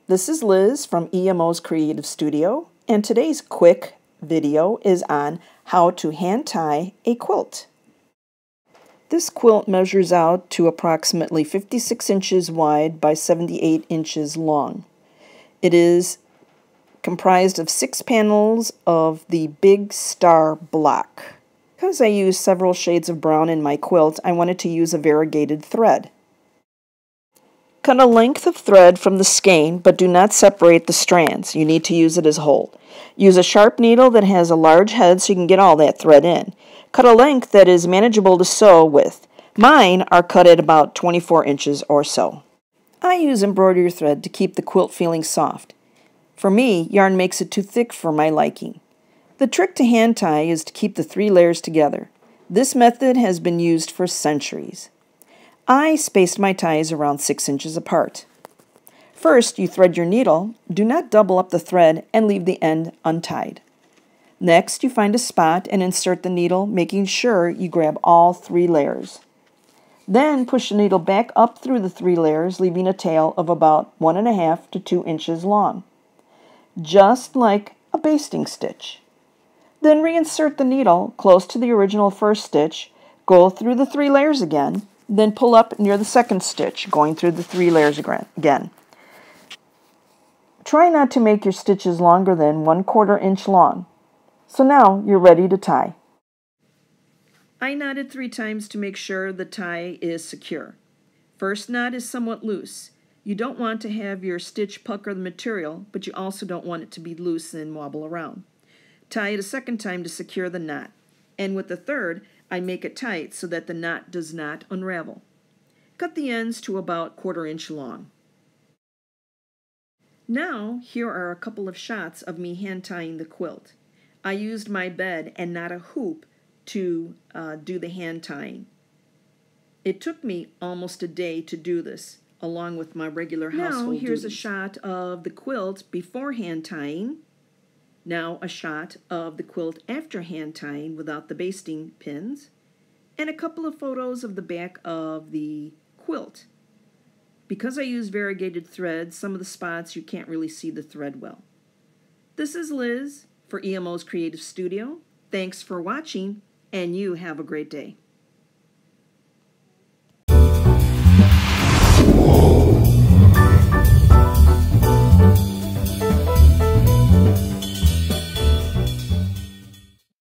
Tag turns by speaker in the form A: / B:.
A: this is Liz from EMO's Creative Studio, and today's quick video is on how to hand tie a quilt. This quilt measures out to approximately 56 inches wide by 78 inches long. It is comprised of 6 panels of the Big Star block. Because I used several shades of brown in my quilt, I wanted to use a variegated thread. Cut a length of thread from the skein, but do not separate the strands. You need to use it as a whole. Use a sharp needle that has a large head so you can get all that thread in. Cut a length that is manageable to sew with. Mine are cut at about 24 inches or so. I use embroidery thread to keep the quilt feeling soft. For me, yarn makes it too thick for my liking. The trick to hand tie is to keep the 3 layers together. This method has been used for centuries. I spaced my ties around 6 inches apart. First, you thread your needle. Do not double up the thread and leave the end untied. Next, you find a spot and insert the needle, making sure you grab all 3 layers. Then push the needle back up through the 3 layers, leaving a tail of about 1.5 to 2 inches long, just like a basting stitch. Then reinsert the needle close to the original first stitch, go through the 3 layers again, then pull up near the second stitch, going through the 3 layers again. Try not to make your stitches longer than 1/4 inch long. So now you're ready to tie. I knotted 3 times to make sure the tie is secure. First knot is somewhat loose. You don't want to have your stitch pucker the material, but you also don't want it to be loose and wobble around. Tie it a second time to secure the knot. And with the third, I make it tight so that the knot does not unravel. Cut the ends to about 1/4 inch long. Now, here are a couple of shots of me hand tying the quilt. I used my bed and not a hoop to do the hand tying. It took me almost a day to do this, along with my regular household duties. Now, here's a shot of the quilt before hand tying. Now a shot of the quilt after hand tying without the basting pins, and a couple of photos of the back of the quilt. Because I use variegated thread, some of the spots you can't really see the thread well. This is Liz for EMO's Creative Studio. Thanks for watching, and you have a great day.